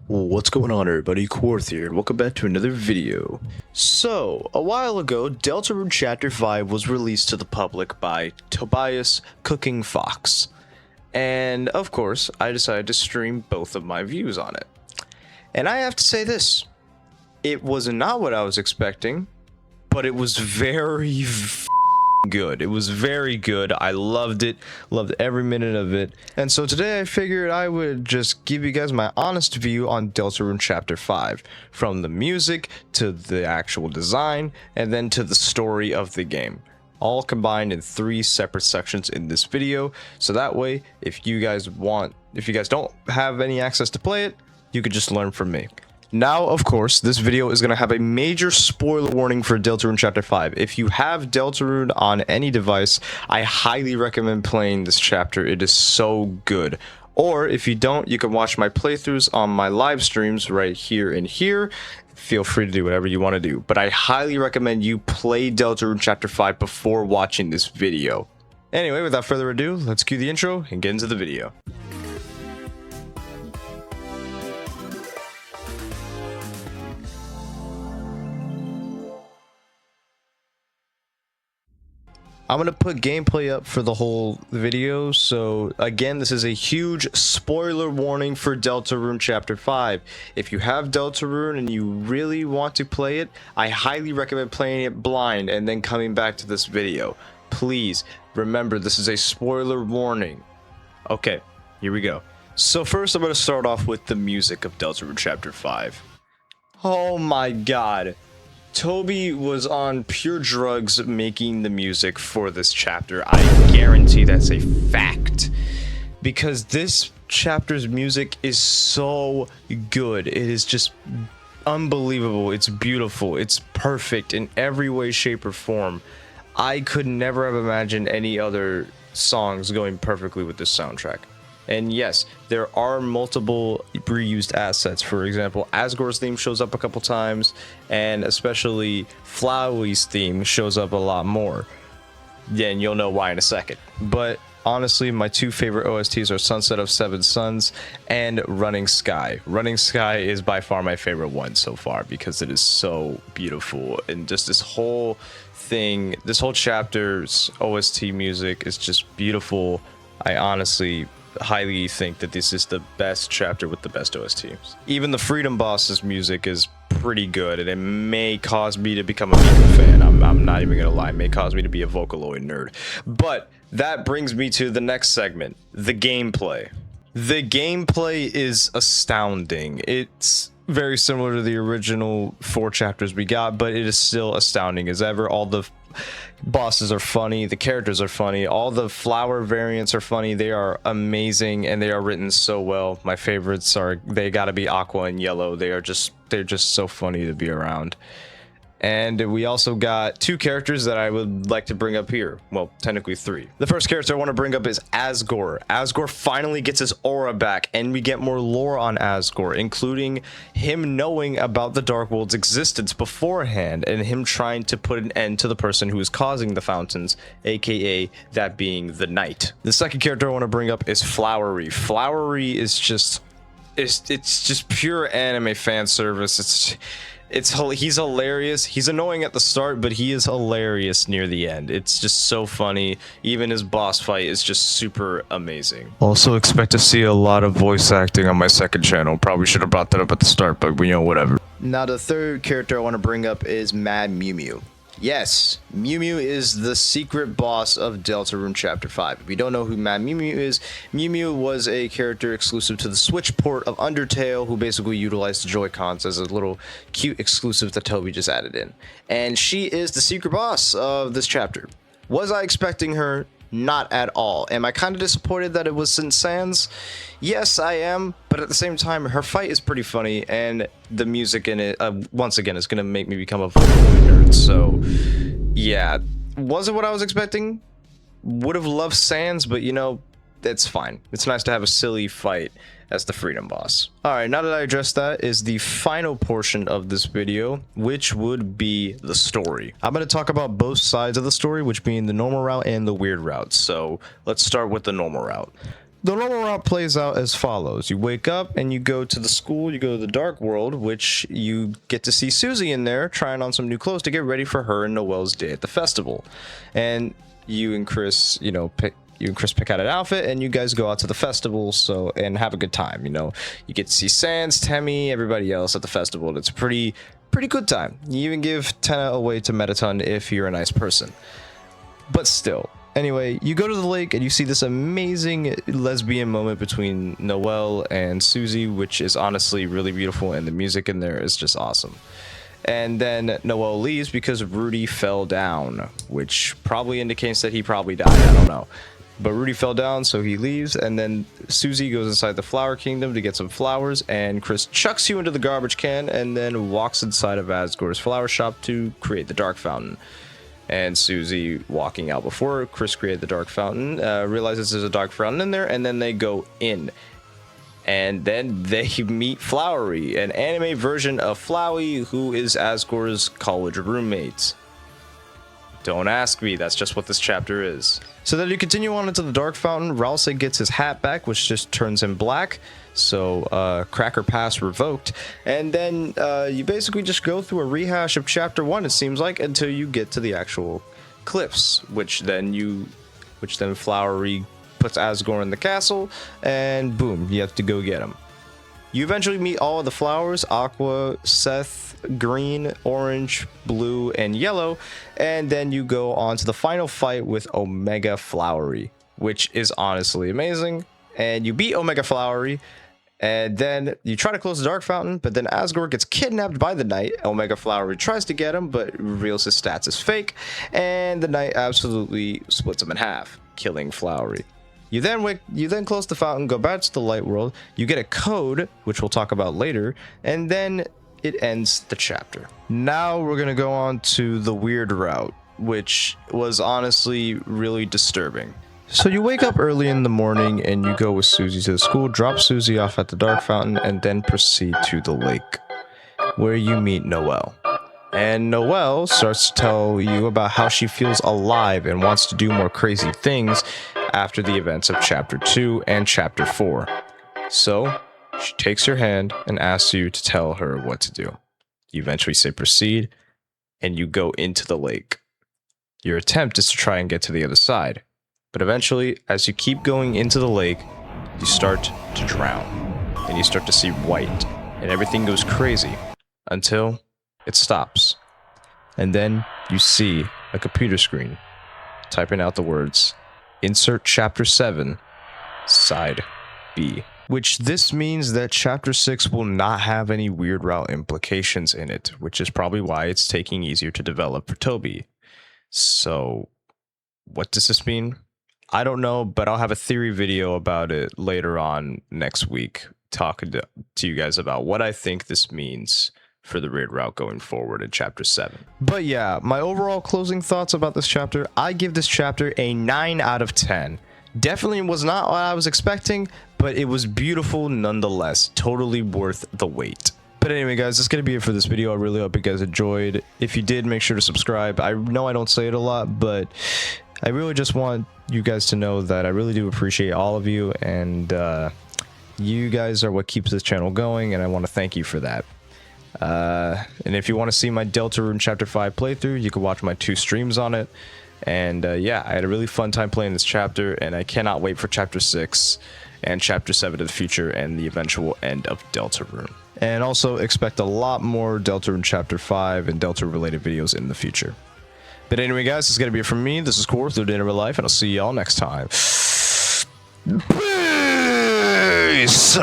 What's going on, everybody? Quarth here. Welcome back to another video. So, a while ago, Deltarune Chapter 5 was released to the public by Tobias Cooking Fox. And, of course, I decided to stream both of my views on it. And I have to say this. It was not what I was expecting, but it was very good. It was very good. I loved it. Loved every minute of it. And so today I figured I would just give you guys my honest view on Deltarune Chapter 5. From the music to the actual design and then to the story of the game. All combined in 3 separate sections in this video. So that way, if you guys don't have any access to play it, you could just learn from me. Now, of course, this video is going to have a major spoiler warning for Deltarune Chapter 5. If you have Deltarune on any device, I highly recommend playing this chapter. It is so good. Or, if you don't, you can watch my playthroughs on my live streams right here and here. Feel free to do whatever you want to do. But I highly recommend you play Deltarune Chapter 5 before watching this video. Anyway, without further ado, let's cue the intro and get into the video. I'm going to put gameplay up for the whole video, so again, this is a huge spoiler warning for Deltarune Chapter 5. If you have Deltarune and you really want to play it, I highly recommend playing it blind and then coming back to this video. Please, remember, this is a spoiler warning. Okay, here we go. So first, I'm going to start off with the music of Deltarune Chapter 5. Oh my god. Toby was on pure drugs making the music for this chapter. I guarantee that's a fact. Because this chapter's music is so good. It is just unbelievable. It's beautiful. It's perfect in every way, shape, or form. I could never have imagined any other songs going perfectly with this soundtrack. And yes, there are multiple reused assets. For example, Asgore's theme shows up a couple times, and especially Flowey's theme shows up a lot more. Yeah, and you'll know why in a second. But honestly, my 2 favorite OSTs are Sunset of Seven Suns and Running Sky. Running Sky is by far my favorite one so far because it is so beautiful. And just this whole thing, this whole chapter's OST music is just beautiful. I honestly highly think that this is the best chapter with the best OSTs. Even the Freedom Boss's music is pretty good, and it may cause me to become a Miku fan. I'm not even gonna lie, it may cause me to be a Vocaloid nerd. But that brings me to the next segment, the gameplay. The gameplay is astounding. It's very similar to the original 4 chapters we got, but it is still astounding as ever. All the bosses are funny, the characters are funny, all the flower variants are funny. They are amazing and they are written so well. My favorites are, they gotta be Aqua and Yellow. They're just so funny to be around. And we also got 2 characters that I would like to bring up here. Well, technically 3. The first character I want to bring up is Asgore. Asgore finally gets his aura back, and we get more lore on Asgore, including him knowing about the Dark World's existence beforehand, and him trying to put an end to the person who is causing the fountains, aka that being the Knight. The second character I want to bring up is Flowery. Flowery is just... it's just pure anime fan service. He's hilarious. He's annoying at the start, but he is hilarious near the end. It's just so funny. Even his boss fight is just super amazing. Also expect to see a lot of voice acting on my second channel. Probably should have brought that up at the start, but you know, whatever. Now the third character I want to bring up is Mad Mew Mew. Yes, Mew Mew is the secret boss of Deltarune Chapter 5. If you don't know who Mad Mew Mew is, Mew Mew was a character exclusive to the Switch port of Undertale who basically utilized the Joy-Cons as a little cute exclusive that Toby just added in. And she is the secret boss of this chapter. Was I expecting her? Not at all. Am I kind of disappointed that it was in Sans? Yes, I am, but at the same time, her fight is pretty funny, and the music in it, once again, is going to make me become a Vocaloid nerd, so, yeah. Was it what I was expecting? Would have loved Sans, but, you know, it's fine. It's nice to have a silly fight as the Freedom Boss. Alright, now that I addressed that, is the final portion of this video, which would be the story. I'm going to talk about both sides of the story, which being the normal route and the weird route. So let's start with the normal route. the normal route plays out as follows. You wake up and you go to the school, you go to the dark world, which you get to see Susie in there trying on some new clothes to get ready for her and Noelle's day at the festival. And you and Chris, pick out an outfit and you guys go out to the festival and have a good time. You get to see Sans, Temmie, everybody else at the festival. It's a pretty good time. You even give Tenna away to Metaton if you're a nice person. But still. Anyway, you go to the lake and you see this amazing lesbian moment between Noelle and Susie, which is honestly really beautiful, and the music in there is just awesome. And then Noelle leaves because Rudy fell down, which probably indicates that he probably died. I don't know. But Rudy fell down, so he leaves, and then Susie goes inside the Flower Kingdom to get some flowers, and Chris chucks you into the garbage can and then walks inside of Asgore's flower shop to create the Dark Fountain. And Susie, walking out before Chris created the Dark Fountain, realizes there's a Dark Fountain in there, and then they go in. And then they meet Flowery, an anime version of Flowey, who is Asgore's college roommate. Don't ask me, that's just what this chapter is. So then you continue on into the Dark Fountain. Ralsei gets his hat back, which just turns him black. So, Cracker Pass revoked. And then you basically just go through a rehash of Chapter 1, it seems like, until you get to the actual cliffs, which then Flowery puts Asgore in the castle, and boom, you have to go get him. You eventually meet all of the flowers: Aqua, Seth, Green, Orange, Blue, and Yellow, and then you go on to the final fight with Omega Flowery, which is honestly amazing. And you beat Omega Flowery, and then you try to close the Dark Fountain, but then Asgore gets kidnapped by the Knight. Omega Flowery tries to get him, but reveals his stats as fake, and the Knight absolutely splits him in half, killing Flowery. You then close the fountain, go back to the light world, you get a code, which we'll talk about later, and then it ends the chapter. Now we're going to go on to the weird route, which was honestly really disturbing. So you wake up early in the morning and you go with Susie to the school, drop Susie off at the Dark Fountain, and then proceed to the lake, where you meet Noelle. And Noelle starts to tell you about how she feels alive and wants to do more crazy things after the events of Chapter 2 and Chapter 4. So, she takes your hand and asks you to tell her what to do. You eventually say proceed, and you go into the lake. Your attempt is to try and get to the other side, but eventually, as you keep going into the lake, you start to drown, and you start to see white, and everything goes crazy, until it stops. And then you see a computer screen typing out the words, "Insert Chapter 7, Side B." Which this means that Chapter 6 will not have any weird route implications in it, which is probably why it's taking easier to develop for Toby. So, what does this mean? I don't know, but I'll have a theory video about it later on next week, talking to you guys about what I think this means for the weird route going forward in Chapter 7. But yeah, my overall closing thoughts about this chapter, I give this chapter a 9 out of 10. Definitely was not what I was expecting, but it was beautiful nonetheless. Totally worth the wait. But anyway, guys, that's going to be it for this video. I really hope you guys enjoyed. If you did, make sure to subscribe. I know I don't say it a lot, but I really just want you guys to know that I really do appreciate all of you, and you guys are what keeps this channel going, and I want to thank you for that. And if you want to see my Deltarune Chapter 5 playthrough, you can watch my 2 streams on it. And yeah, I had a really fun time playing this chapter, and I cannot wait for Chapter 6 and Chapter 7 of the future and the eventual end of Deltarune. And also expect a lot more Deltarune Chapter 5 and Deltarune related videos in the future. But anyway, guys, this is going to be it from me. This is Core through the Real Life, and I'll see y'all next time. Peace!